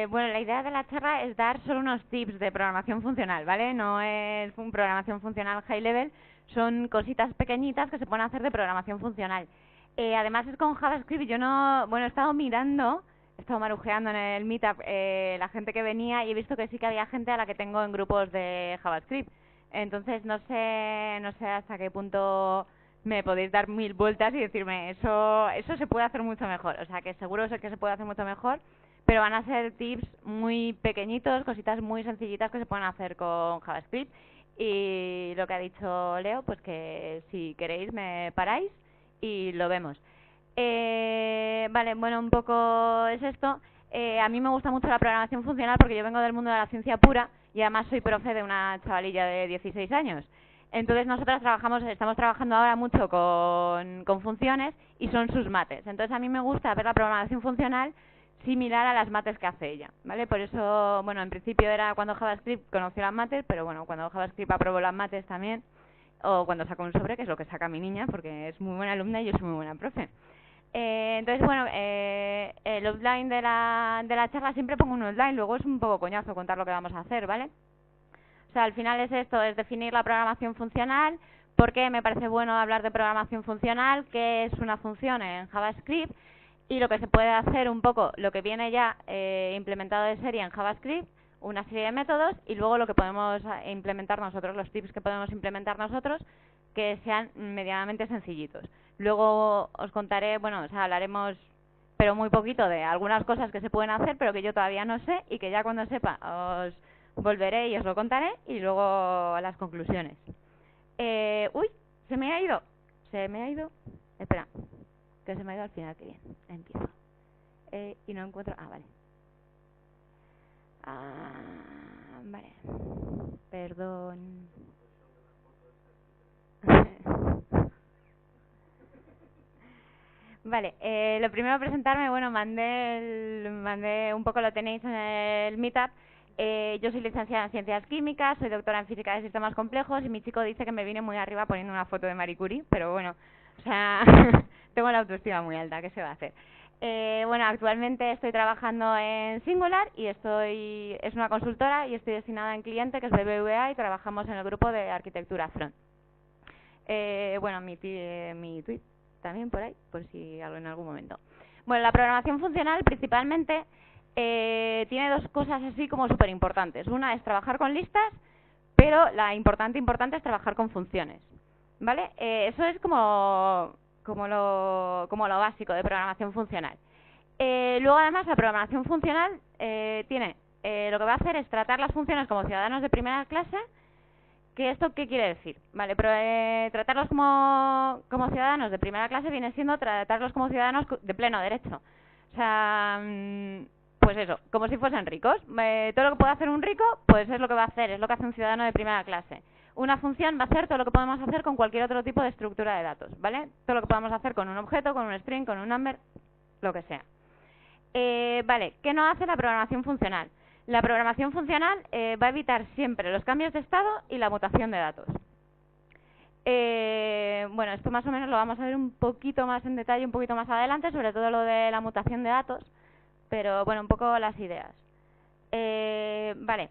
Bueno, la idea de la charla es dar solo unos tips de programación funcional, ¿vale? No es programación funcional high level, son cositas pequeñitas que se pueden hacer de programación funcional. Además es con JavaScript, yo no... Bueno, he estado mirando, he estado marujeando en el Meetup la gente que venía y he visto que sí que había gente a la que tengo en grupos de JavaScript. Entonces no sé hasta qué punto me podéis dar 1000 vueltas y decirme eso se puede hacer mucho mejor. O sea, que seguro sé que se puede hacer mucho mejor, pero van a ser tips muy pequeñitos, cositas muy sencillitas que se pueden hacer con JavaScript. Y lo que ha dicho Leo, pues que si queréis me paráis y lo vemos. Vale, bueno, un poco es esto. A mí me gusta mucho la programación funcional porque yo vengo del mundo de la ciencia pura y además soy profe de una chavalilla de 16 años. Entonces nosotras estamos trabajando ahora mucho con funciones y son sus mates. Entonces a mí me gusta ver la programación funcional similar a las mates que hace ella, ¿vale? Por eso, bueno, en principio era cuando JavaScript conoció las mates, pero bueno, cuando JavaScript aprobó las mates también, o cuando sacó un sobre, que es lo que saca mi niña, porque es muy buena alumna y yo soy muy buena profe. Entonces, bueno, el outline de la charla siempre pongo un outline, luego es un poco coñazo contar lo que vamos a hacer, ¿vale? O sea, al final es esto, es definir la programación funcional, por qué me parece bueno hablar de programación funcional, qué es una función en JavaScript y lo que se puede hacer un poco, lo que viene ya implementado de serie en JavaScript, una serie de métodos y luego lo que podemos implementar nosotros, los tips que podemos implementar nosotros que sean medianamente sencillitos. Luego os contaré, bueno, o sea, hablaremos pero muy poquito de algunas cosas que se pueden hacer pero que yo todavía no sé y que ya cuando sepa os volveré y os lo contaré y luego las conclusiones. Uy, se me ha ido. Espera, que se me ha ido al final, que bien. Empiezo. Y no encuentro... Ah, vale. Vale. Perdón. Vale, lo primero presentarme, bueno, mandé un poco, lo tenéis en el Meetup. Yo soy licenciada en Ciencias Químicas, soy doctora en Física de Sistemas Complejos y mi chico dice que me vine muy arriba poniendo una foto de Marie Curie, pero bueno, o sea, tengo la autoestima muy alta, ¿qué se va a hacer? Bueno, actualmente estoy trabajando en Singular y es una consultora y estoy destinada en cliente que es BBVA y trabajamos en el grupo de arquitectura front. Bueno, mi tweet también por ahí, por si algo en algún momento. Bueno, la programación funcional principalmente tiene dos cosas así como súper importantes. Una es trabajar con listas, pero la importante es trabajar con funciones, ¿vale? Eso es como lo básico de programación funcional. Luego además la programación funcional tiene lo que va a hacer es tratar las funciones como ciudadanos de primera clase. ¿Que esto qué quiere decir? Vale, pero tratarlos como ciudadanos de primera clase viene siendo tratarlos como ciudadanos de pleno derecho. O sea, pues eso, como si fuesen ricos. Todo lo que puede hacer un rico, pues es lo que va a hacer, es lo que hace un ciudadano de primera clase. Una función va a hacer todo lo que podemos hacer con cualquier otro tipo de estructura de datos, ¿vale? Todo lo que podemos hacer con un objeto, con un string, con un number, lo que sea. Vale, ¿qué no hace la programación funcional? La programación funcional va a evitar siempre los cambios de estado y la mutación de datos. Bueno, esto más o menos lo vamos a ver un poquito más en detalle, un poquito más adelante, sobre todo lo de la mutación de datos, pero bueno, un poco las ideas. Vale,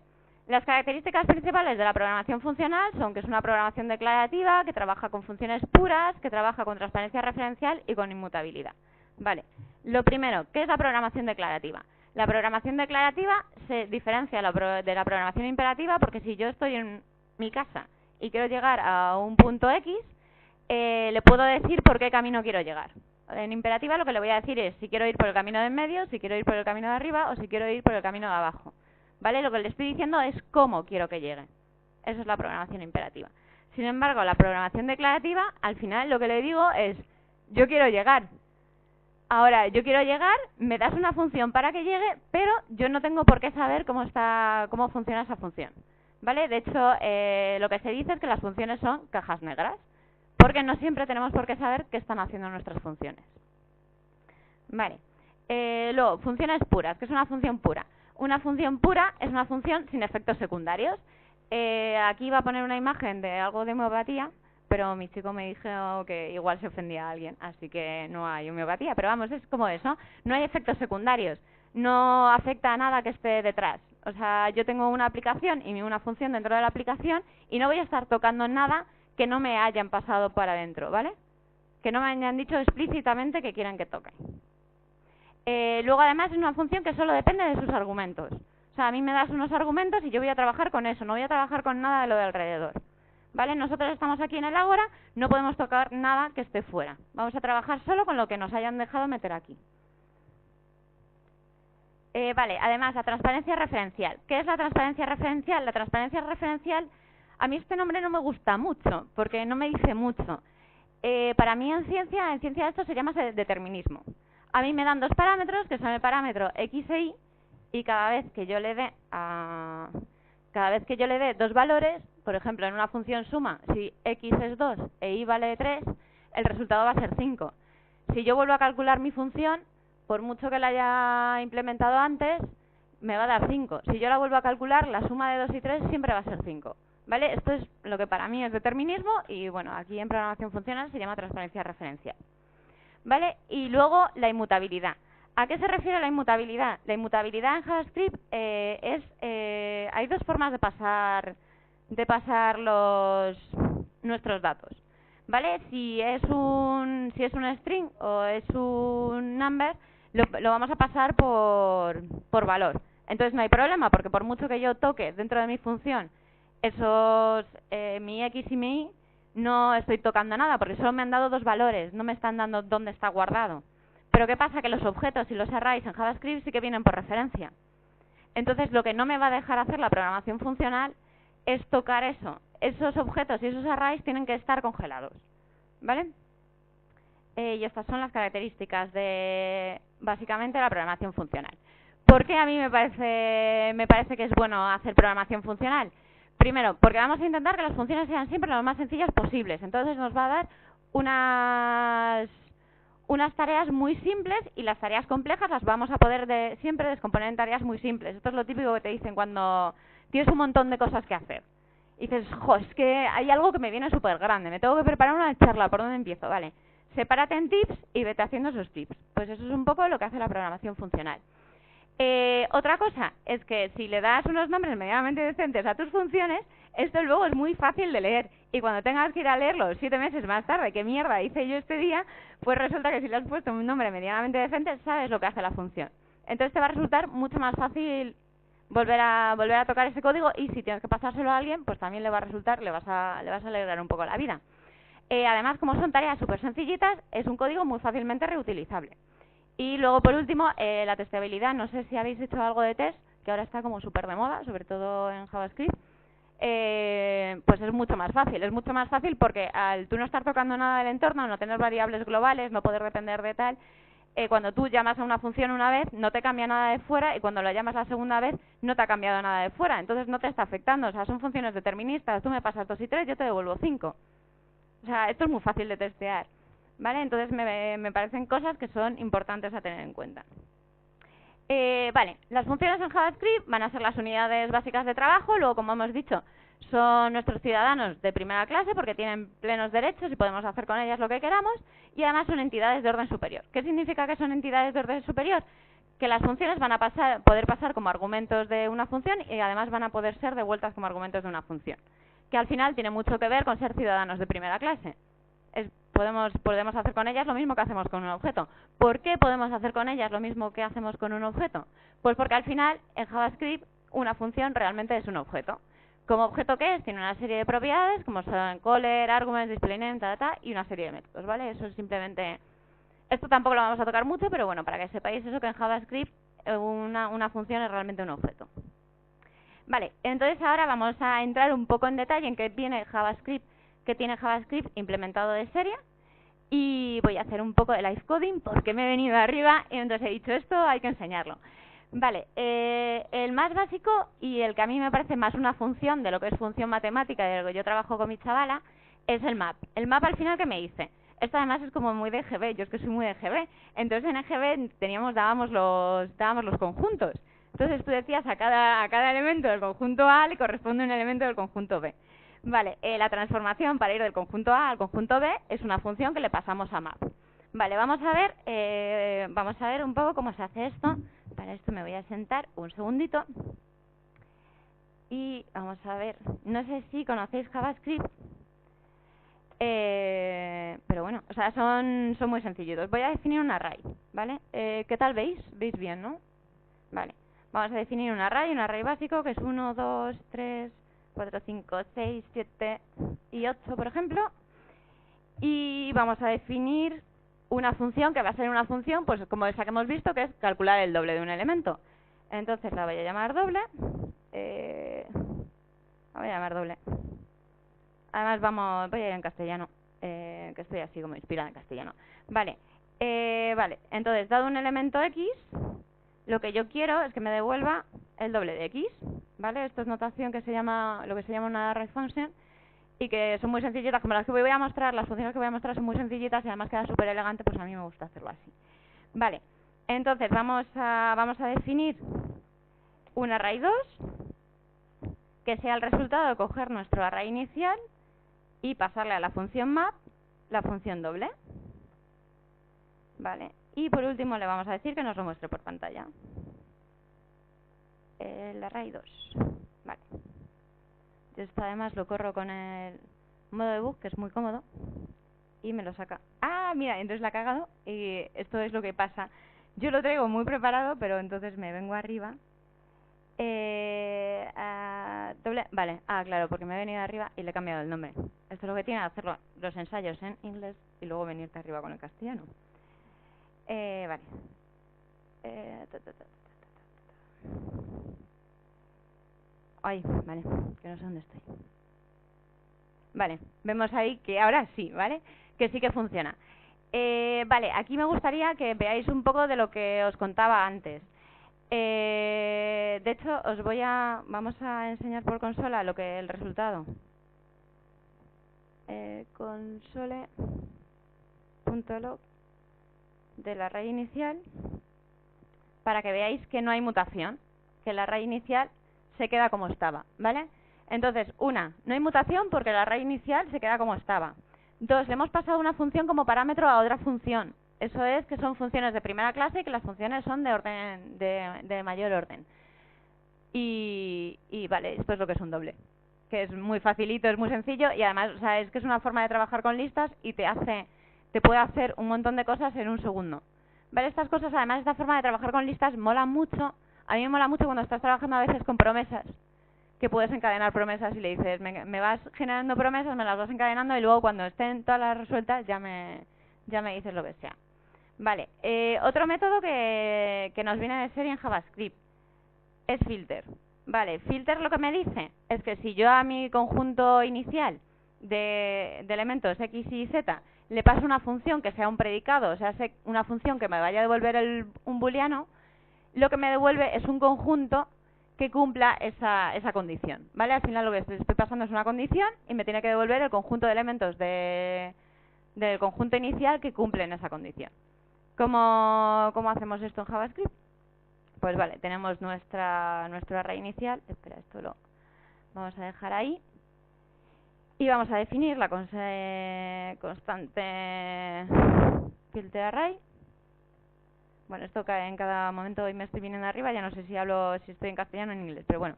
las características principales de la programación funcional son que es una programación declarativa, que trabaja con funciones puras, que trabaja con transparencia referencial y con inmutabilidad. Vale, lo primero, ¿qué es la programación declarativa? La programación declarativa se diferencia de la programación imperativa porque si yo estoy en mi casa y quiero llegar a un punto X, le puedo decir por qué camino quiero llegar. En imperativa lo que le voy a decir es si quiero ir por el camino de en medio, si quiero ir por el camino de arriba o si quiero ir por el camino de abajo. ¿Vale? Lo que le estoy diciendo es cómo quiero que llegue. Eso es la programación imperativa. Sin embargo, la programación declarativa, al final lo que le digo es yo quiero llegar. Ahora, yo quiero llegar, me das una función para que llegue, pero yo no tengo por qué saber cómo funciona esa función. ¿Vale? De hecho, lo que se dice es que las funciones son cajas negras, porque no siempre tenemos por qué saber qué están haciendo nuestras funciones. Vale. Luego, funciones puras. ¿Qué es una función pura? Una función pura es una función sin efectos secundarios. Aquí va a poner una imagen de algo de homeopatía, pero mi chico me dijo que igual se ofendía a alguien, así que no hay homeopatía, pero vamos, es como eso, no hay efectos secundarios. no afecta a nada que esté detrás. O sea, yo tengo una aplicación y una función dentro de la aplicación y no voy a estar tocando nada que no me hayan pasado para adentro, ¿vale? Que no me hayan dicho explícitamente que quieren que toque. Luego, además, es una función que solo depende de sus argumentos. O sea, a mí me das unos argumentos y yo voy a trabajar con eso, no voy a trabajar con nada de lo de alrededor. ¿Vale? Nosotros estamos aquí en el Ágora, no podemos tocar nada que esté fuera. Vamos a trabajar solo con lo que nos hayan dejado meter aquí. Vale, además, la transparencia referencial. ¿Qué es la transparencia referencial? La transparencia referencial, a mí este nombre no me gusta mucho, porque no me dice mucho. Para mí en ciencia esto se llama determinismo. A mí me dan dos parámetros, que son el parámetro x e y cada vez que yo le dé dos valores, por ejemplo, en una función suma, si x es 2 e y vale 3, el resultado va a ser 5. Si yo vuelvo a calcular mi función, por mucho que la haya implementado antes, me va a dar 5. Si yo la vuelvo a calcular, la suma de 2 y 3 siempre va a ser 5. ¿Vale? Esto es lo que para mí es determinismo y, bueno, aquí en programación funcional se llama transparencia referencial. ¿Vale? Y luego la inmutabilidad. ¿A qué se refiere la inmutabilidad? La inmutabilidad en JavaScript hay dos formas de pasar nuestros datos. ¿Vale? Si es un string o es un number, lo vamos a pasar por valor. Entonces no hay problema, porque por mucho que yo toque dentro de mi función mi x y mi y, no estoy tocando nada, porque solo me han dado dos valores, no me están dando dónde está guardado. Pero ¿qué pasa? Que los objetos y los arrays en JavaScript sí que vienen por referencia. Entonces lo que no me va a dejar hacer la programación funcional es tocar eso. Esos objetos y esos arrays tienen que estar congelados. ¿Vale? Y estas son las características de, básicamente, la programación funcional. ¿Por qué a mí me parece que es bueno hacer programación funcional? Primero, porque vamos a intentar que las funciones sean siempre lo más sencillas posibles. Entonces nos va a dar unas tareas muy simples y las tareas complejas las vamos a poder siempre descomponer en tareas muy simples. Esto es lo típico que te dicen cuando tienes un montón de cosas que hacer. Y dices, jo, es que hay algo que me viene súper grande, me tengo que preparar una charla, ¿por dónde empiezo? Vale, sepárate en tips y vete haciendo esos tips. Pues eso es un poco lo que hace la programación funcional. Otra cosa es que si le das unos nombres medianamente decentes a tus funciones, esto luego es muy fácil de leer. Y cuando tengas que ir a leerlo 7 meses más tarde, ¿qué mierda hice yo este día? Pues resulta que si le has puesto un nombre medianamente decente, sabes lo que hace la función. Entonces te va a resultar mucho más fácil volver a tocar ese código, y si tienes que pasárselo a alguien, pues también le va a resultar, le vas a alegrar un poco la vida. Además, como son tareas súper sencillitas, es un código muy fácilmente reutilizable. Y luego, por último, la testabilidad. No sé si habéis hecho algo de test, que ahora está como súper de moda, sobre todo en JavaScript. Pues es mucho más fácil. Es mucho más fácil porque al tú no estar tocando nada del entorno, no tener variables globales, no poder depender de tal, cuando tú llamas a una función una vez, no te cambia nada de fuera, y cuando la llamas la segunda vez, no te ha cambiado nada de fuera. Entonces no te está afectando. O sea, son funciones deterministas. Tú me pasas 2 y 3, yo te devuelvo 5. O sea, esto es muy fácil de testear. ¿Vale? Entonces me parecen cosas que son importantes a tener en cuenta. Vale, las funciones en JavaScript van a ser las unidades básicas de trabajo. Luego, como hemos dicho, son nuestros ciudadanos de primera clase porque tienen plenos derechos y podemos hacer con ellas lo que queramos. Y además son entidades de orden superior. ¿Qué significa que son entidades de orden superior? Que las funciones van a poder pasar como argumentos de una función y además van a poder ser devueltas como argumentos de una función. Que al final tiene mucho que ver con ser ciudadanos de primera clase. Podemos hacer con ellas lo mismo que hacemos con un objeto. ¿Por qué podemos hacer con ellas lo mismo que hacemos con un objeto? Pues porque al final, en JavaScript, una función realmente es un objeto. ¿Como objeto qué es? Tiene una serie de propiedades, como son caller, arguments, displayname, y una serie de métodos, ¿vale? Eso es simplemente... Esto tampoco lo vamos a tocar mucho, pero bueno, para que sepáis eso, que en JavaScript una función es realmente un objeto. Vale, entonces ahora vamos a entrar un poco en detalle en qué viene JavaScript, que tiene JavaScript implementado de serie, y voy a hacer un poco de live coding porque me he venido arriba y entonces he dicho esto, hay que enseñarlo. Vale, el más básico y el que a mí me parece más una función de lo que es función matemática, de lo que yo trabajo con mi chavala, es el map. El map al final, ¿qué me dice? Esto además es como muy de EGB, yo es que soy muy de EGB, entonces en EGB dábamos los conjuntos. Entonces tú decías a cada elemento del conjunto A le corresponde un elemento del conjunto B. Vale, la transformación para ir del conjunto A al conjunto B es una función que le pasamos a map. Vale, vamos a ver un poco cómo se hace esto. Para esto me voy a sentar un segundito. Y vamos a ver, no sé si conocéis JavaScript, pero bueno, o sea, son muy sencillitos. Voy a definir un array, ¿vale? ¿Qué tal veis? ¿Veis bien, no? Vale, vamos a definir un array básico que es 1, 2, 3, 4, 5, 6, 7 y 8, por ejemplo. Y vamos a definir una función que va a ser una función, pues como esa que hemos visto, que es calcular el doble de un elemento. Entonces la voy a llamar doble. La voy a llamar doble. Además voy a ir en castellano, que estoy así como inspirada en castellano. Vale, vale, entonces dado un elemento x, lo que yo quiero es que me devuelva el doble de x, ¿vale? Esto es notación que se llama, lo que se llama una array function, y que son muy sencillitas, como las que voy a mostrar, las funciones que voy a mostrar son muy sencillitas y además queda súper elegante, pues a mí me gusta hacerlo así. Vale, entonces vamos a definir un array 2, que sea el resultado de coger nuestro array inicial y pasarle a la función map la función doble. Vale, y por último le vamos a decir que nos lo muestre por pantalla. El array 2. Vale. Esto además lo corro con el modo debug, que es muy cómodo, y me lo saca. Ah, mira, entonces la ha cagado y esto es lo que pasa. Yo lo traigo muy preparado, pero entonces me vengo arriba. Doble, vale, claro, porque me he venido arriba y le he cambiado el nombre. Esto es lo que tiene hacerlo los ensayos en inglés y luego venirte arriba con el castellano. Vale. Ay, vale, que no sé dónde estoy. Vale, vemos ahí que ahora sí, ¿vale? Que sí que funciona. Vale, aquí me gustaría que veáis un poco de lo que os contaba antes. De hecho, vamos a enseñar por consola el resultado. Console.log del array inicial, para que veáis que no hay mutación, que el array inicial se queda como estaba, ¿vale? Entonces, no hay mutación porque el array inicial se queda como estaba. 2, le hemos pasado una función como parámetro a otra función. Eso es que son funciones de primera clase y que las funciones son de orden de mayor orden. Y vale, esto es lo que es un doble, que es muy facilito, es muy sencillo y además, o sea, es que es una forma de trabajar con listas y te puede hacer un montón de cosas en un segundo. Vale, estas cosas, además, esta forma de trabajar con listas mola mucho. A mí me mola mucho cuando estás trabajando a veces con promesas, que puedes encadenar promesas y le dices, me vas generando promesas, me las vas encadenando y luego cuando estén todas las resueltas ya me dices lo que sea. Vale, otro método que nos viene de serie en JavaScript es filter. Vale, filter lo que me dice es que si yo a mi conjunto inicial de elementos x y z le paso una función que sea un predicado, o sea, una función que me vaya a devolver un booleano, lo que me devuelve es un conjunto que cumpla esa condición, ¿vale? Al final lo que estoy pasando es una condición y me tiene que devolver el conjunto de elementos del conjunto inicial que cumplen esa condición. ¿Cómo hacemos esto en JavaScript? Pues vale, tenemos nuestro array inicial. Espera, esto lo vamos a dejar ahí. Y vamos a definir la constante filter array. Bueno, esto cae en cada momento, hoy me estoy viniendo arriba, ya no sé si estoy en castellano o en inglés, pero bueno.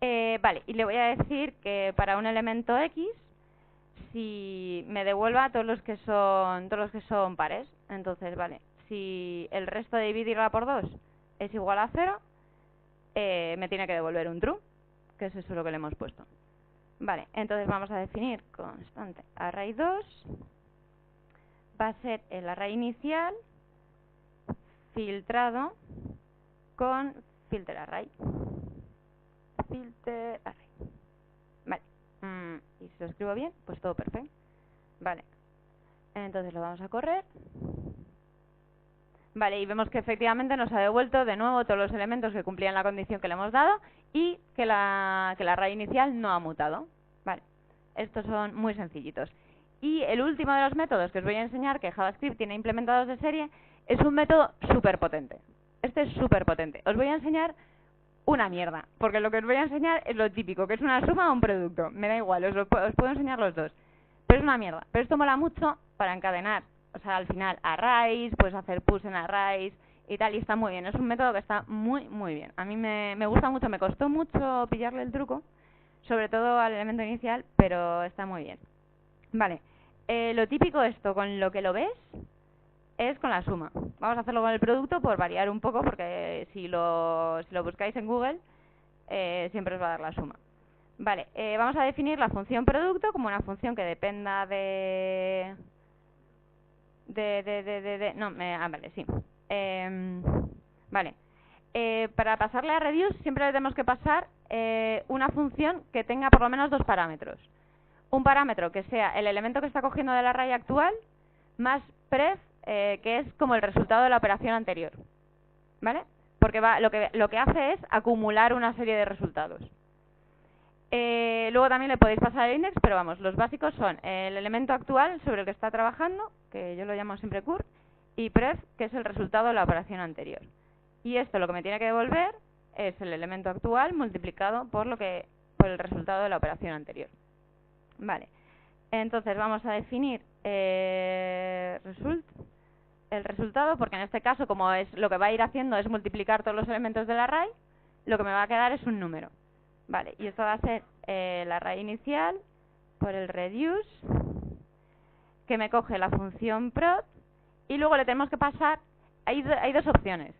Vale, y le voy a decir que para un elemento x, si me devuelva todos los que son pares. Entonces, vale, si el resto de dividirla por 2 es igual a 0, me tiene que devolver un true, que es eso lo que le hemos puesto. Vale, entonces vamos a definir constante array 2, va a ser el array inicial filtrado con filter array. Filter array. Vale, y si lo escribo bien, pues todo perfecto. Vale, entonces lo vamos a correr. Vale, y vemos que efectivamente nos ha devuelto de nuevo todos los elementos que cumplían la condición que le hemos dado y que la array inicial no ha mutado. Vale, estos son muy sencillitos. Y el último de los métodos que os voy a enseñar, que JavaScript tiene implementados de serie, es un método súper potente. Este es súper potente. Os voy a enseñar una mierda, porque lo que os voy a enseñar es lo típico, que es una suma o un producto. Me da igual, os puedo enseñar los dos. Pero es una mierda. Pero esto mola mucho para encadenar. O sea, al final, arrays, puedes hacer push en arrays y tal, y está muy bien. Es un método que está muy bien. A mí me gusta mucho, me costó mucho pillarle el truco, sobre todo al elemento inicial, pero está muy bien. Vale, lo típico esto, con lo que lo ves, es con la suma. Vamos a hacerlo con el producto por variar un poco, porque si lo buscáis en Google, siempre os va a dar la suma. Vale, vamos a definir la función producto como una función que dependa de... vale, sí. Vale. Para pasarle a reduce siempre le tenemos que pasar una función que tenga por lo menos dos parámetros. Un parámetro que sea el elemento que está cogiendo del array actual más pref, que es como el resultado de la operación anterior. ¿Vale? Porque lo que hace es acumular una serie de resultados. Luego también le podéis pasar el index, pero vamos, los básicos son el elemento actual sobre el que está trabajando, que yo lo llamo siempre cur, y pref, que es el resultado de la operación anterior. Y esto lo que me tiene que devolver es el elemento actual multiplicado por el resultado de la operación anterior. Vale, entonces vamos a definir el resultado, porque en este caso, como es lo que va a ir haciendo es multiplicar todos los elementos del array, lo que me va a quedar es un número. Vale, y esto va a ser el array inicial por el reduce, que me coge la función prod, y luego le tenemos que pasar, hay dos opciones.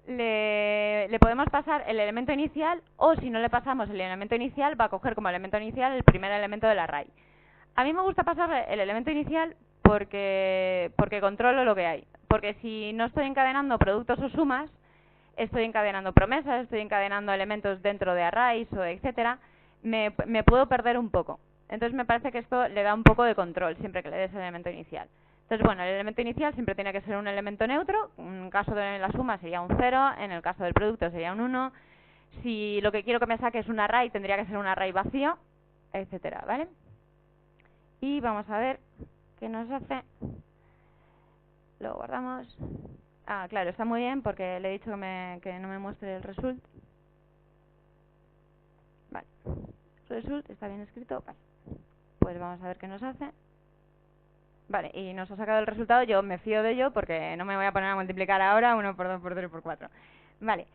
Le podemos pasar el elemento inicial, o si no le pasamos el elemento inicial, va a coger como elemento inicial el primer elemento del array. A mí me gusta pasarle el elemento inicial porque controlo lo que hay. Porque si no estoy encadenando productos o sumas, estoy encadenando promesas, estoy encadenando elementos dentro de arrays o etcétera, me puedo perder un poco. Entonces me parece que esto le da un poco de control siempre que le des el elemento inicial. Entonces, bueno, el elemento inicial siempre tiene que ser un elemento neutro. En el caso de la suma sería un 0, en el caso del producto sería un 1. Si lo que quiero que me saque es un array, tendría que ser un array vacío, etcétera, ¿vale? Y vamos a ver qué nos hace. Lo guardamos. Ah, claro, está muy bien porque le he dicho que no me muestre el result. Vale. Result está bien escrito. Vale. Pues vamos a ver qué nos hace. Vale, y nos ha sacado el resultado. Yo me fío de ello porque no me voy a poner a multiplicar ahora 1 por 2 por 3 por 4. Vale.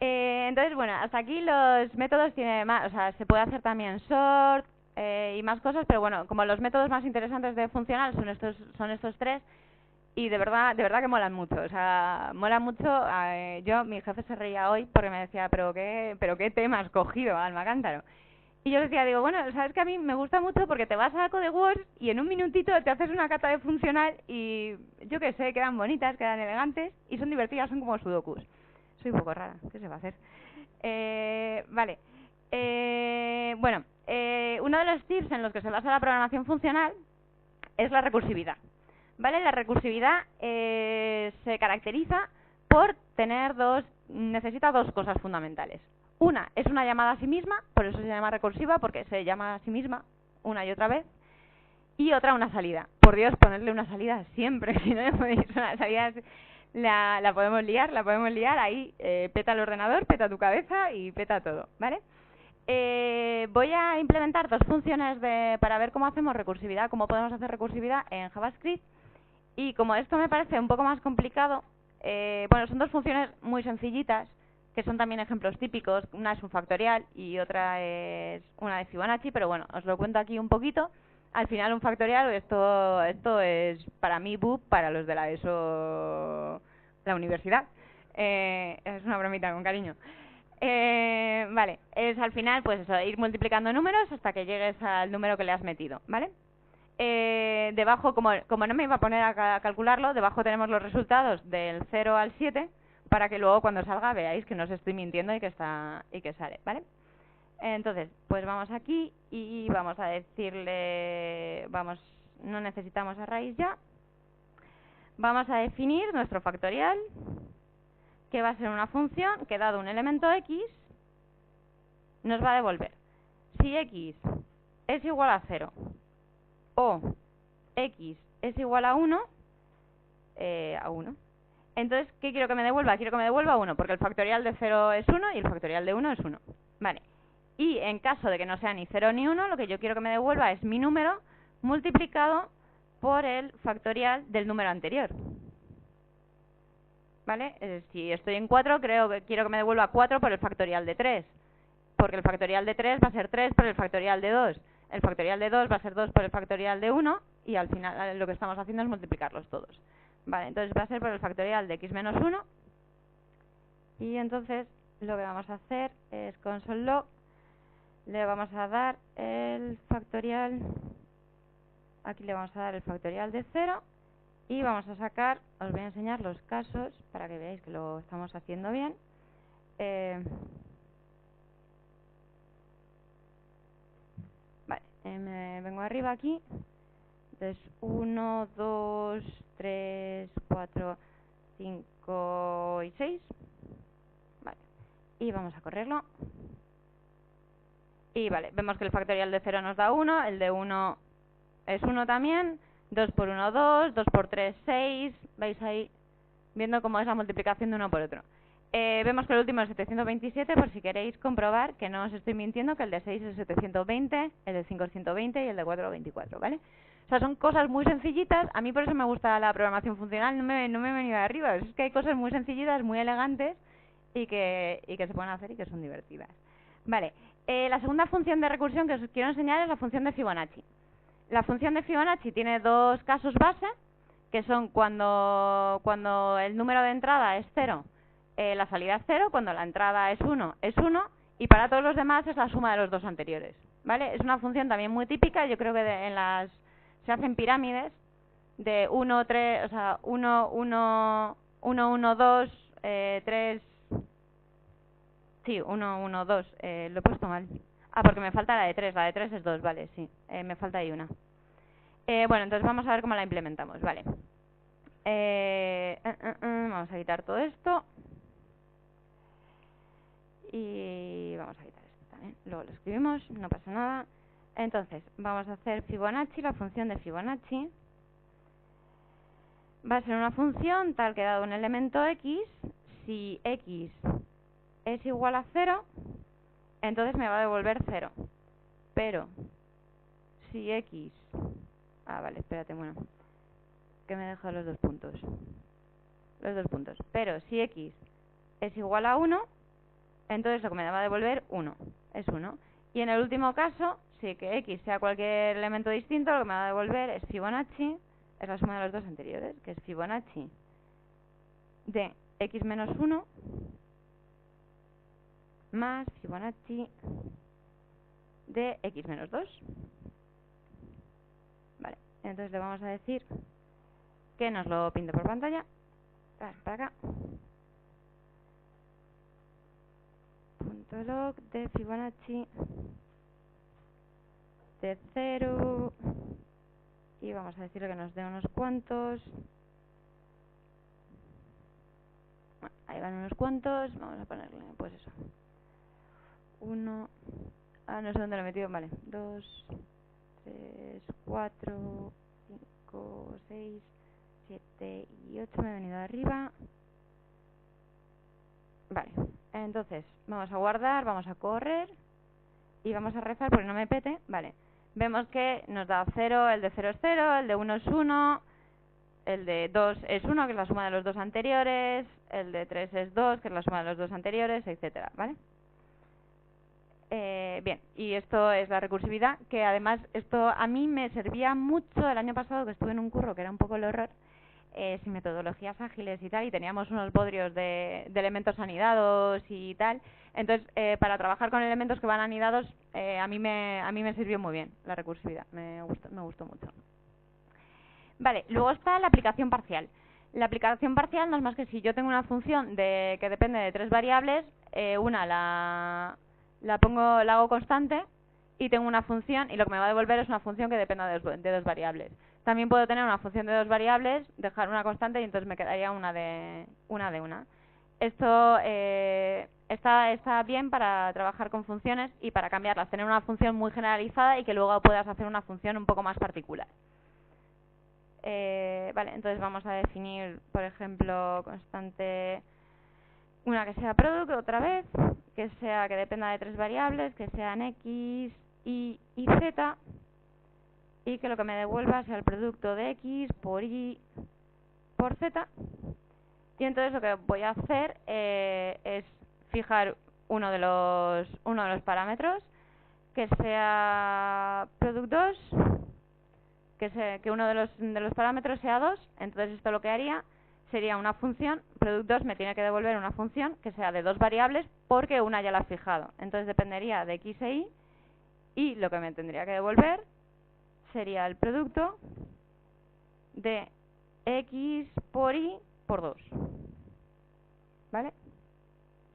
Entonces, bueno, hasta aquí los métodos tienen más, o sea, se puede hacer también sort y más cosas, pero bueno, como los métodos más interesantes de funcional son estos tres, y de verdad que molan mucho, o sea, mola mucho. Mi jefe se reía hoy porque me decía, pero qué tema has cogido, Alma Cántaro. Y yo decía, digo, bueno, sabes que a mí me gusta mucho porque te vas a CodeWars y en un minutito te haces una cata de funcional y yo qué sé, quedan bonitas, quedan elegantes y son divertidas, son como sudokus. Soy un poco rara, ¿qué se va a hacer? Vale. Bueno, uno de los tips en los que se basa la programación funcional es la recursividad. ¿Vale? La recursividad se caracteriza por necesita dos cosas fundamentales. Una es una llamada a sí misma, por eso se llama recursiva, porque se llama a sí misma una y otra vez. Y otra, una salida. Por Dios, ponerle una salida siempre, si no le podéis una salida, la podemos liar, ahí peta el ordenador, peta tu cabeza y peta todo, ¿vale? Voy a implementar dos funciones para ver cómo hacemos recursividad, cómo podemos hacer recursividad en JavaScript. Y como esto me parece un poco más complicado, bueno, son dos funciones muy sencillitas, que son también ejemplos típicos. Una es un factorial y otra es una de Fibonacci, pero bueno, os lo cuento aquí un poquito. Al final un factorial, esto es para mí BUP, para los de la ESO, la universidad. Es una bromita con cariño. Vale, es al final pues eso, ir multiplicando números hasta que llegues al número que le has metido, ¿vale? Debajo, como no me iba a poner a calcularlo, debajo tenemos los resultados del 0 al 7, para que luego cuando salga veáis que no os estoy mintiendo y que sale, ¿vale? Entonces, pues vamos aquí y vamos a decirle, no necesitamos a raíz ya. Vamos a definir nuestro factorial, que va a ser una función que dado un elemento x, nos va a devolver. Si x es igual a 0 o x es igual a 1, entonces, ¿qué quiero que me devuelva? Quiero que me devuelva 1, porque el factorial de 0 es 1 y el factorial de 1 es 1. Vale. Y en caso de que no sea ni 0 ni 1, lo que yo quiero que me devuelva es mi número multiplicado por el factorial del número anterior. ¿vale? Si estoy en 4, quiero que me devuelva 4 por el factorial de 3, porque el factorial de 3 va a ser 3 por el factorial de 2, el factorial de 2 va a ser 2 por el factorial de 1, y al final lo que estamos haciendo es multiplicarlos todos. Vale, entonces va a ser por el factorial de x menos 1, y entonces lo que vamos a hacer es console log, le vamos a dar el factorial, aquí le vamos a dar el factorial de 0, y vamos a sacar, os voy a enseñar los casos para que veáis que lo estamos haciendo bien. Vale, me vengo arriba aquí. Entonces 1, 2, 3, 4, 5 y 6. Vale, y vamos a correrlo. Y vale, vemos que el factorial de 0 nos da 1, el de 1 es 1 también. 2 por 1, 2, 2 por 3, 6, vais ahí viendo cómo es la multiplicación de uno por otro. Vemos que el último es 727, por si queréis comprobar que no os estoy mintiendo, que el de 6 es 720, el de 5 es 120 y el de 4 24, ¿vale? O sea, son cosas muy sencillitas, a mí por eso me gusta la programación funcional, no me he venido de arriba, es que hay cosas muy sencillitas, muy elegantes y que se pueden hacer y que son divertidas. Vale, la segunda función de recursión que os quiero enseñar es la función de Fibonacci. La función de Fibonacci tiene dos casos base, que son cuando el número de entrada es 0, la salida es 0, cuando la entrada es 1, y para todos los demás es la suma de los dos anteriores, ¿vale? Es una función también muy típica, yo creo que se hacen pirámides de 1, 3, o sea, 1, 1, 1, 1, 2, 3, sí, 1, 1, 2, lo he puesto mal. Ah, porque me falta la de 3 es 2, vale, sí, me falta ahí una. Bueno, entonces vamos a ver cómo la implementamos, vale. Vamos a quitar todo esto. Y vamos a quitar esto también. Luego lo escribimos, no pasa nada. Entonces, vamos a hacer Fibonacci, la función de Fibonacci. Va a ser una función tal que dado un elemento x, si x es igual a 0, entonces me va a devolver 0. Pero, si x... Ah, vale, espérate, bueno. Que me he dejado los dos puntos. Pero, si x es igual a 1, entonces lo que me va a devolver 1. Es 1. Y en el último caso, si que x sea cualquier elemento distinto, lo que me va a devolver es Fibonacci, es la suma de los dos anteriores, que es Fibonacci de x menos 1 más Fibonacci de x menos 2. Vale, entonces le vamos a decir que nos lo pinte por pantalla. Para acá. Punto log de Fibonacci de 0. Y vamos a decirle que nos dé unos cuantos. Bueno, ahí van unos cuantos. Vamos a ponerle, pues eso. 1. Ah, no sé dónde lo he metido. Vale. 2, 3, 4, 5, 6, 7 y 8. Me he venido arriba. Vale. Entonces, vamos a guardar, vamos a correr. Y vamos a rezar porque no me pete. Vale. Vemos que nos da 0, el de 0 es 0, el de 1 es 1, el de 2 es 1, que es la suma de los dos anteriores, el de 3 es 2, que es la suma de los dos anteriores, etcétera, ¿vale? Bien, y esto es la recursividad, que además esto a mí me servía mucho el año pasado, que estuve en un curro que era un poco el horror, sin metodologías ágiles y tal, y teníamos unos bodrios de elementos anidados y tal. Entonces, para trabajar con elementos que van anidados, a mí me sirvió muy bien la recursividad, me gustó mucho. Vale, luego está la aplicación parcial. La aplicación parcial no es más que si yo tengo una función que depende de tres variables, una la hago constante y tengo una función y lo que me va a devolver es una función que dependa de dos variables. También puedo tener una función de dos variables, dejar una constante y entonces me quedaría una de una. Esto está bien para trabajar con funciones y para cambiarlas, tener una función muy generalizada y que luego puedas hacer una función un poco más particular. Vale, entonces vamos a definir, por ejemplo, constante, una que sea product otra vez, que dependa de tres variables, que sean x, y z, y que lo que me devuelva sea el producto de x por y por z, Y entonces lo que voy a hacer es fijar uno de los parámetros que sea product2, que uno de los parámetros sea 2. Entonces esto lo que haría sería una función, product2 me tiene que devolver una función que sea de 2 variables porque una ya la he fijado. Entonces dependería de x e y, y lo que me tendría que devolver sería el producto de x por y por 2. ¿Vale?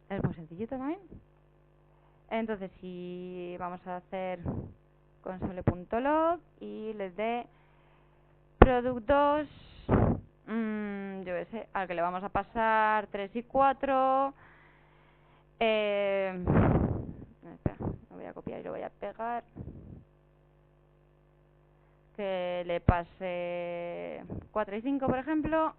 Es muy sencillito también. Entonces, si vamos a hacer console.log y les dé product2, yo qué sé, al que le vamos a pasar 3 y 4. Espera, lo voy a copiar y lo voy a pegar. Que le pase 4 y 5, por ejemplo.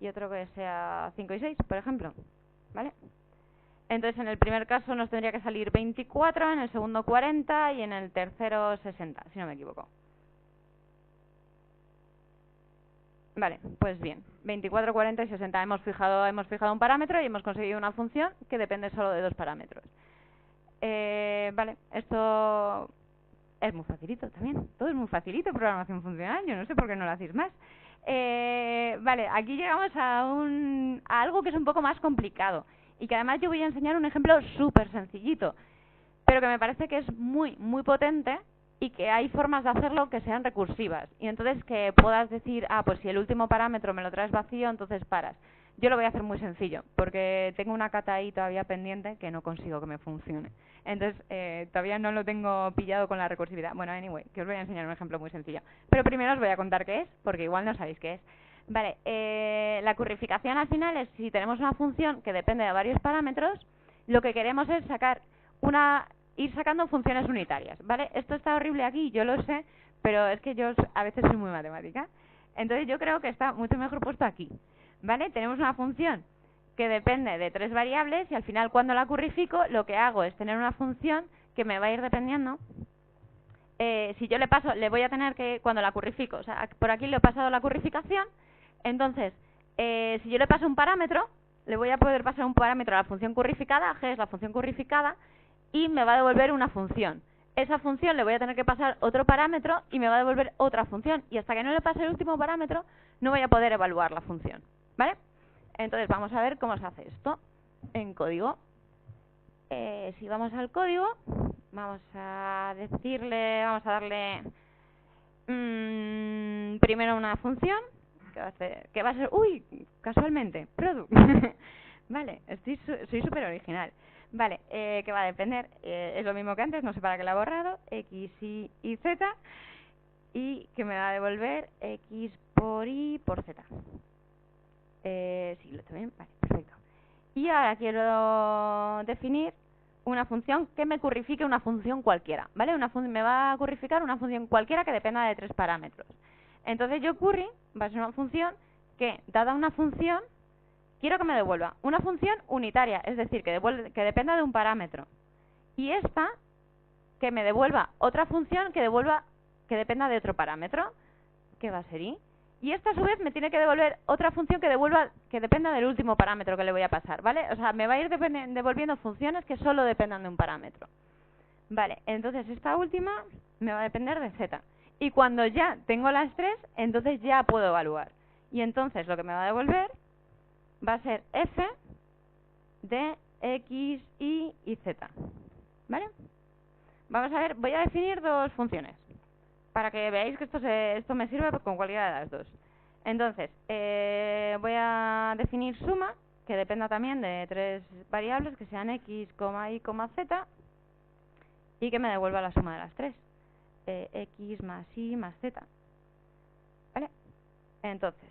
Y otro que sea 5 y 6, por ejemplo. ¿Vale? Entonces, en el primer caso nos tendría que salir 24, en el segundo 40 y en el tercero 60, si no me equivoco. Vale, pues bien, 24, 40 y 60. Hemos fijado un parámetro y hemos conseguido una función que depende solo de 2 parámetros. Vale, esto es muy facilito también. Todo es muy facilito, programación funcional. Yo no sé por qué no lo hacéis más. Vale, aquí llegamos a algo que es un poco más complicado. Y que además yo voy a enseñar un ejemplo súper sencillito, pero que me parece que es muy, muy potente y que hay formas de hacerlo que sean recursivas. Y entonces que puedas decir, pues si el último parámetro me lo traes vacío, entonces paras. Yo lo voy a hacer muy sencillo, porque tengo una cata ahí todavía pendiente que no consigo que me funcione. Entonces, todavía no lo tengo pillado con la recursividad. Bueno, anyway, que os voy a enseñar un ejemplo muy sencillo. Pero primero os voy a contar qué es, porque igual no sabéis qué es. Vale, la currificación al final es si tenemos una función que depende de varios parámetros, lo que queremos es ir sacando funciones unitarias, ¿vale? Esto está horrible aquí, yo lo sé, pero es que yo a veces soy muy matemática. Entonces yo creo que está mucho mejor puesto aquí, ¿vale? Tenemos una función que depende de 3 variables y al final cuando la currifico lo que hago es tener una función que me va a ir dependiendo. Si yo le voy a tener que, cuando la currifico, o sea, por aquí le he pasado la currificación, entonces, si yo le paso un parámetro, le voy a poder pasar un parámetro a la función currificada, g es la función currificada, y me va a devolver una función. Esa función le voy a tener que pasar otro parámetro y me va a devolver otra función. Y hasta que no le pase el último parámetro, no voy a poder evaluar la función. ¿Vale? Entonces, vamos a ver cómo se hace esto en código. Si vamos al código, vamos a darle primero una función que va a ser, casualmente, product. Vale, soy súper original. Vale, que va a depender, es lo mismo que antes, no sé para qué lo he borrado, x, y z, y que me va a devolver x por y por z. Sí, lo estoy bien, vale, perfecto. Y ahora quiero definir una función que me currifique una función cualquiera, ¿vale? Me va a currificar una función cualquiera que dependa de 3 parámetros. Entonces yo curry va a ser una función que, dada una función, quiero que me devuelva una función unitaria, es decir, que dependa de un parámetro. Y esta, que me devuelva otra función que dependa de otro parámetro, que va a ser y. Y esta a su vez me tiene que devolver otra función que dependa del último parámetro que le voy a pasar, ¿vale? O sea, me va a ir devolviendo funciones que solo dependan de un parámetro. Vale, entonces esta última me va a depender de z. Y cuando ya tengo las 3, entonces ya puedo evaluar. Y entonces lo que me va a devolver va a ser f de x, y z. ¿Vale? Vamos a ver, voy a definir 2 funciones, para que veáis que esto me sirve con cualquiera de las 2. Entonces, voy a definir suma, que dependa también de 3 variables, que sean x, y, z, y que me devuelva la suma de las 3. X más y más z. ¿Vale? Entonces,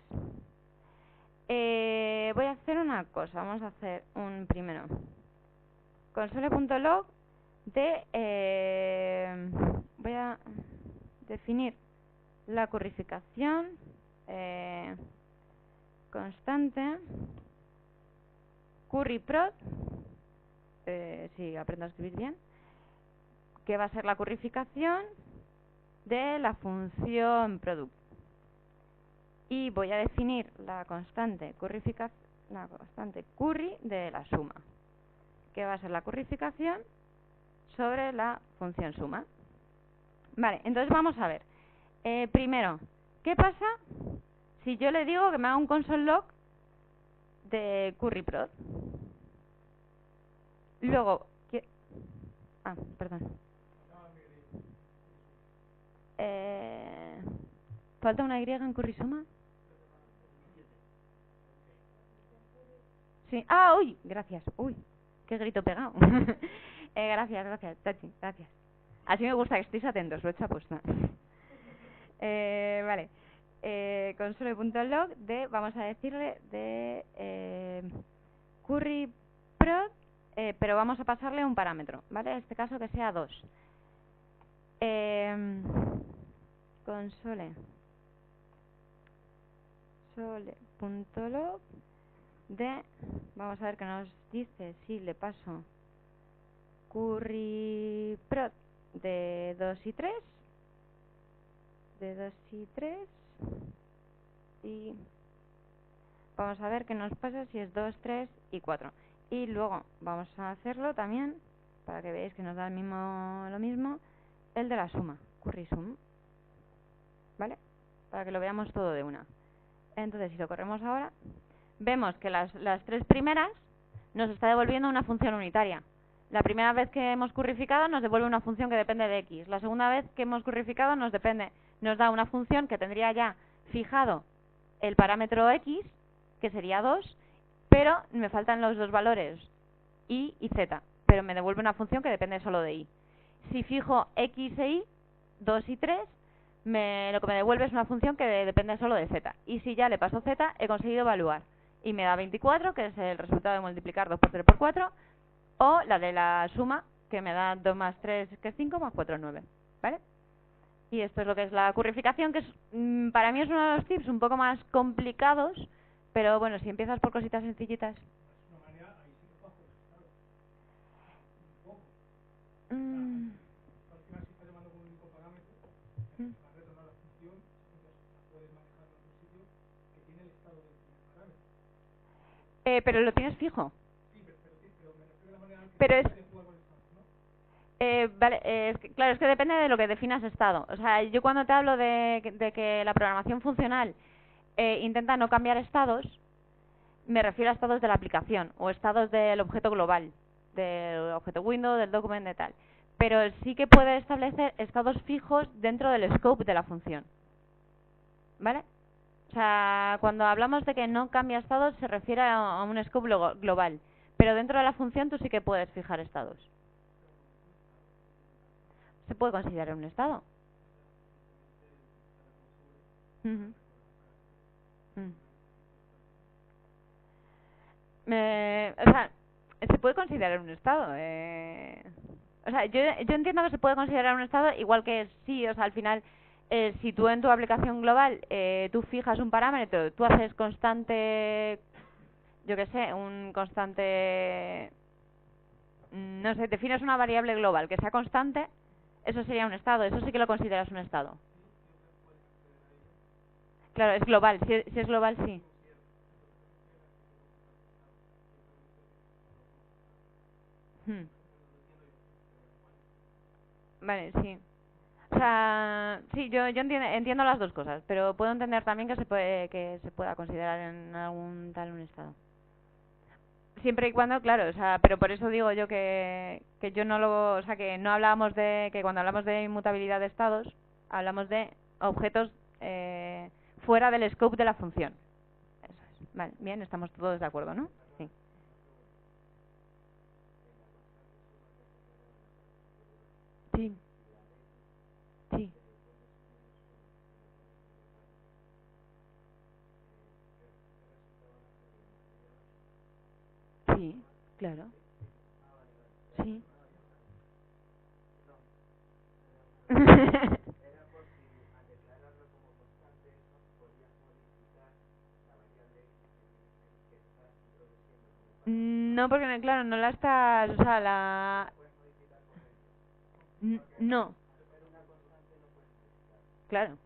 voy a hacer una cosa. Vamos a hacer un primero console.log voy a definir la currificación constante curryprod, si aprendo a escribir bien, que va a ser la currificación de la función product. y voy a definir la constante curry de la suma, que va a ser la currificación sobre la función suma. Vale, entonces vamos a ver. Primero, ¿qué pasa si yo le digo que me haga un console log de curryprod? Luego, perdón. ¿Falta una Y en currysuma? Sí. Ah, uy, gracias. Uy, qué grito pegado. Gracias, Tachi, gracias. Así me gusta que estéis atentos, lo he hecho aposta. Vale. Console.log de, vamos a decirle, de curryprod, pero vamos a pasarle un parámetro, ¿vale? En este caso que sea 2. Console.log de, vamos a ver qué nos dice si le paso curryprod de 2 y 3, y vamos a ver qué nos pasa si es 2, 3 y 4. Y luego vamos a hacerlo también, para que veáis que nos da lo mismo, el de la suma, currysum, ¿vale? Para que lo veamos todo de una. Entonces, si lo corremos ahora, vemos que las 3 primeras nos está devolviendo una función unitaria. La primera vez que hemos currificado nos devuelve una función que depende de x. La segunda vez que hemos currificado nos da una función que tendría ya fijado el parámetro x, que sería 2, pero me faltan los dos valores y z, pero me devuelve una función que depende solo de y. Si fijo x e y, 2 y 3, lo que me devuelve es una función que depende solo de z. Y si ya le paso z, he conseguido evaluar. Y me da 24, que es el resultado de multiplicar 2 por 3 por 4, o la de la suma, que me da 2 más 3, que es 5, más 4, 9. ¿Vale? Y esto es lo que es la currificación, que es, para mí es uno de los tips un poco más complicados, pero bueno, si empiezas por cositas sencillitas. Pero lo tienes fijo. Pero es... vale, claro, es que depende de lo que definas estado. O sea, yo cuando te hablo de que la programación funcional intenta no cambiar estados, me refiero a estados de la aplicación o estados del objeto global, del objeto Windows, del documento y tal. Pero sí que puede establecer estados fijos dentro del scope de la función. ¿Vale? O sea, cuando hablamos de que no cambia estados, se refiere a un scope global. Pero dentro de la función tú sí que puedes fijar estados. Se puede considerar un estado. O sea, se puede considerar un estado. O sea, yo entiendo que se puede considerar un estado, igual que sí, o sea, al final, si tú en tu aplicación global tú fijas un parámetro, tú haces constante, yo qué sé, un constante, no sé, defines una variable global que sea constante, eso sería un estado, eso sí que lo consideras un estado. Claro, es global, si es global, sí. Vale, sí. O sea, sí, yo entiendo las dos cosas, pero puedo entender también que se pueda considerar en algún tal un estado. Siempre y cuando, claro, o sea, pero por eso digo yo que yo no o sea, que no hablábamos que cuando hablamos de inmutabilidad de estados, hablamos de objetos fuera del scope de la función. Eso es. Vale, bien, estamos todos de acuerdo, ¿no? Sí. Sí. Sí. Sí, claro. Sí. No, porque claro, no la estás, o sea, no, claro.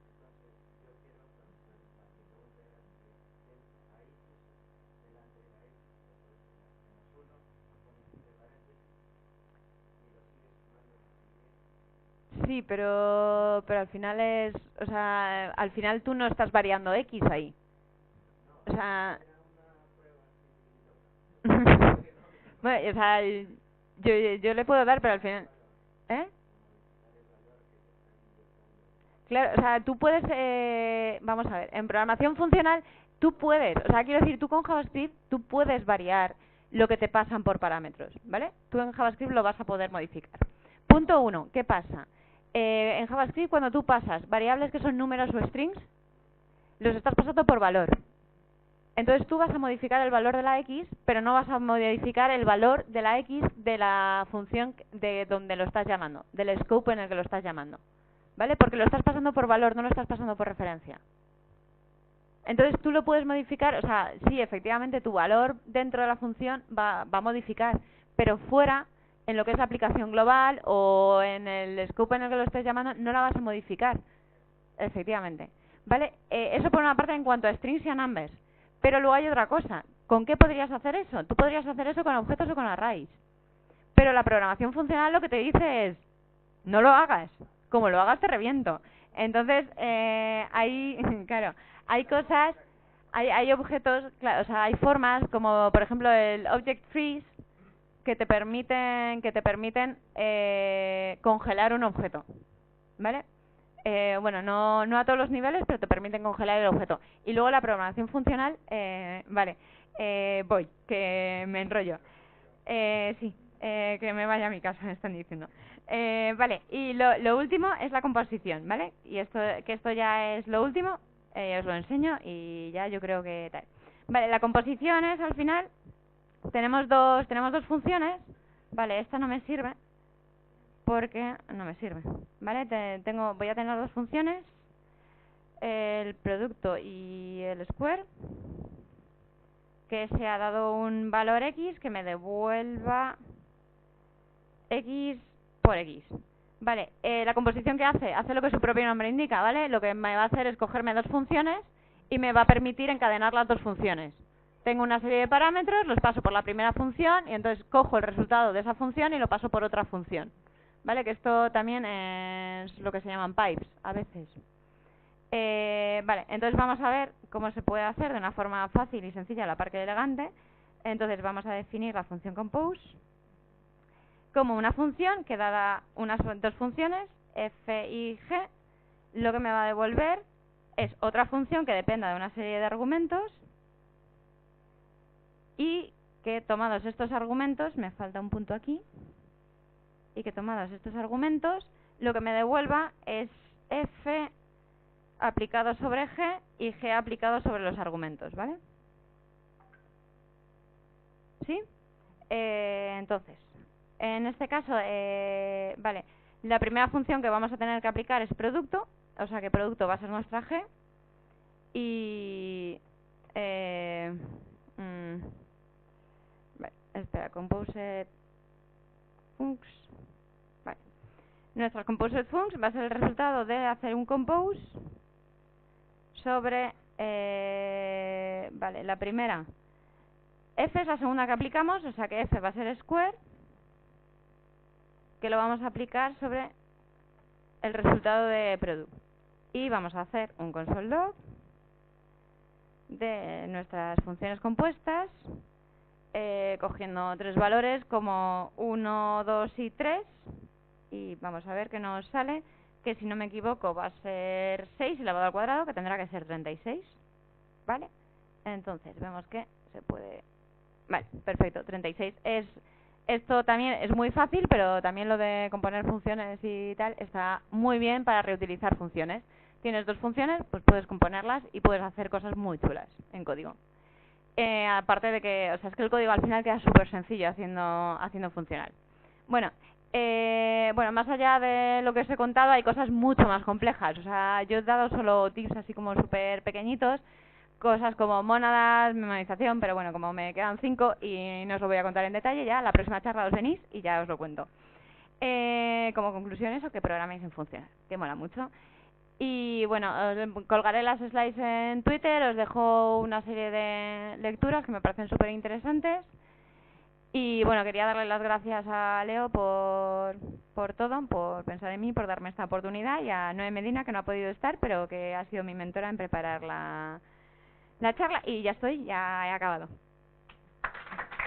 Sí, pero al final es, o sea, al final tú no estás variando X ahí. O sea, bueno, o sea, yo le puedo dar, pero al final, ¿eh? Claro, o sea, tú puedes, vamos a ver, en programación funcional tú puedes, o sea, quiero decir, tú con JavaScript tú puedes variar lo que te pasan por parámetros, ¿vale? Tú en JavaScript lo vas a poder modificar. Punto uno, ¿qué pasa? En JavaScript cuando tú pasas variables que son números o strings, los estás pasando por valor. Entonces tú vas a modificar el valor de la X, pero no vas a modificar el valor de la X de la función de donde lo estás llamando, del scope en el que lo estás llamando. ¿Vale? Porque lo estás pasando por valor, no lo estás pasando por referencia. Entonces tú lo puedes modificar, o sea, sí, efectivamente tu valor dentro de la función va a modificar, pero fuera, en lo que es la aplicación global o en el scope en el que lo estés llamando, no la vas a modificar, efectivamente. ¿Vale? Eso por una parte en cuanto a strings y a numbers. Pero luego hay otra cosa. ¿Con qué podrías hacer eso? Tú podrías hacer eso con objetos o con arrays. Pero la programación funcional lo que te dice es, no lo hagas. Como lo hagas te reviento. Entonces, hay, claro, hay cosas, hay objetos, claro, o sea, hay formas como, por ejemplo, el Object Freeze, que te permiten congelar un objeto, ¿vale? Bueno, no a todos los niveles, pero te permiten congelar el objeto. Y luego la programación funcional, vale, voy, que me enrollo. Sí, que me vaya a mi casa, me están diciendo. Vale, y lo último es la composición, ¿vale? Y esto ya es lo último, os lo enseño y ya yo creo que tal. Vale, la composición es, al final, tenemos dos funciones, vale, esta no me sirve, porque no me sirve, ¿vale? Voy a tener dos funciones, el producto y el square, que se ha dado un valor X que me devuelva X por X. Vale, la composición que hace lo que su propio nombre indica, ¿vale? Lo que me va a hacer es cogerme dos funciones y me va a permitir encadenar las dos funciones. Tengo una serie de parámetros, los paso por la primera función y entonces cojo el resultado de esa función y lo paso por otra función. ¿Vale? Que esto también es lo que se llaman pipes, a veces. Vale, entonces vamos a ver cómo se puede hacer de una forma fácil y sencilla, a la par que elegante. Entonces vamos a definir la función compose como una función que, dada unas dos funciones, f y g, lo que me va a devolver es otra función que dependa de una serie de argumentos y que tomados estos argumentos, me falta un punto aquí, y que tomados estos argumentos, lo que me devuelva es f aplicado sobre g y g aplicado sobre los argumentos, ¿vale? ¿Sí? Entonces, en este caso, vale, la primera función que vamos a tener que aplicar es producto, o sea que producto va a ser nuestra g, y... vale, espera, composed funcs, vale. Nuestra composed funcs va a ser el resultado de hacer un compose sobre, vale, la primera, f es la segunda que aplicamos, o sea que f va a ser square, que lo vamos a aplicar sobre el resultado de product. Y vamos a hacer un console log de nuestras funciones compuestas, cogiendo tres valores como 1, 2 y 3, y vamos a ver qué nos sale, que si no me equivoco va a ser 6 elevado al cuadrado, que tendrá que ser 36, ¿vale? Entonces vemos que se puede... Vale, perfecto, 36 es... Esto también es muy fácil, pero también lo de componer funciones y tal está muy bien para reutilizar funciones. Tienes dos funciones, pues puedes componerlas y puedes hacer cosas muy chulas en código. Aparte de que, o sea, es que el código al final queda súper sencillo haciendo funcional. Bueno, más allá de lo que os he contado, hay cosas mucho más complejas. O sea, yo he dado solo tips así como súper pequeñitos, cosas como mónadas, memorización, pero bueno, como me quedan 5 y no os lo voy a contar en detalle, ya la próxima charla os venís y ya os lo cuento. Como conclusión eso, que programéis en funcional, que mola mucho. Y bueno, os colgaré las slides en Twitter, os dejo una serie de lecturas que me parecen súper interesantes. Y bueno, quería darle las gracias a Leo por todo, por pensar en mí, por darme esta oportunidad, y a Noé Medina, que no ha podido estar, pero que ha sido mi mentora en preparar la charla, y ya estoy, ya he acabado.